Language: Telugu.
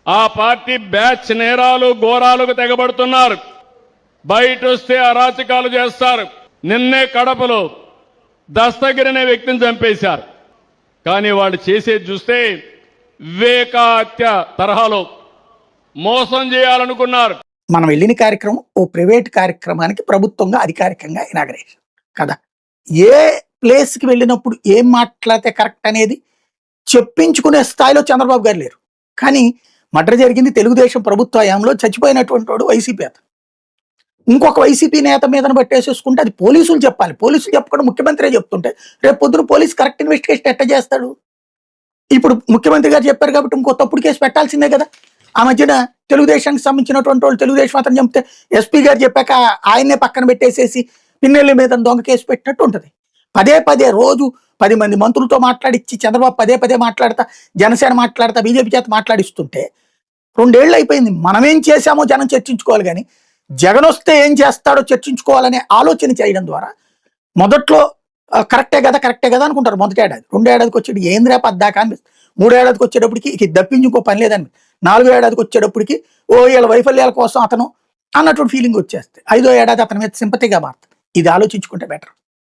ఆ పార్టీ బ్యాచ్ నేరాలు ఘోరాలకు తెగబడుతున్నారు. బయట వస్తే అరాచకాలు చేస్తారు. నిన్నే కడపలో దస్తగిరి అనే వ్యక్తిని చంపేశారు. కానీ వాళ్ళు చేసేది చూస్తే వివేక హత్య తరహాలో మోసం చేయాలనుకున్నారు. మనం వెళ్ళిన కార్యక్రమం ఓ ప్రైవేట్ కార్యక్రమానికి ప్రభుత్వంగా అధికారికంగా ఇనాగరేషన్ కదా. ఏ ప్లేస్కి వెళ్ళినప్పుడు ఏం మాట్లాడితే కరెక్ట్ అనేది చెప్పించుకునే స్థాయిలో చంద్రబాబు గారు లేరు. కానీ మర్డర్ జరిగింది తెలుగుదేశం ప్రభుత్వ హయాంలో, చచ్చిపోయినటువంటి వాడు వైసీపీ నేత. ఇంకొక వైసీపీ నేత మీదను పట్టేసేసుకుంటే అది పోలీసులు చెప్పాలి. పోలీసులు చెప్పకుండా ముఖ్యమంత్రి చెప్తుంటే రేపు పొద్దున పోలీసు కరెక్ట్ ఇన్వెస్టిగేషన్ ఎట్లా చేస్తాడు? ఇప్పుడు ముఖ్యమంత్రి గారు చెప్పారు కాబట్టి ఇంకో తప్పుడు కేసు పెట్టాల్సిందే కదా. ఆ మధ్యన తెలుగుదేశానికి సంబంధించినటువంటి వాళ్ళు తెలుగుదేశం అతను చెప్తే ఎస్పీ గారు చెప్పాక ఆయన్నే పక్కన పెట్టేసేసి పిన్నెల్లి మీద దొంగ కేసు పెట్టినట్టు ఉంటుంది. పదే పదే రోజు 10 మంది మంత్రులతో మాట్లాడిచ్చి చంద్రబాబు పదే పదే మాట్లాడతా, జనసేన మాట్లాడతా, బీజేపీ చేత మాట్లాడిస్తుంటే 2 ఏళ్ళు అయిపోయింది. మనమేం చేశామో జనం చర్చించుకోవాలి, కానీ జగన్ వస్తే ఏం చేస్తాడో చర్చించుకోవాలనే ఆలోచన చేయడం ద్వారా మొదట్లో కరెక్టే కదా అనుకుంటారు. మొదటి ఏడాది, 2వ ఏడాదికి వచ్చేటి ఏంద్రా పద్దాకా అనిపిస్తుంది. 3వ ఏడాదికి వచ్చేటప్పటికి ఇక దప్పించి ఇంకో పని లేదని, 4వ ఏడాదికి వచ్చేటప్పటికి వీళ్ళ వైఫల్యాల కోసం అతను అన్నటువంటి ఫీలింగ్ వచ్చేస్తే 5వ ఏడాది అతని మీద సింపతిగా మారుతుంది. ఇది ఆలోచించుకుంటే బెటర్.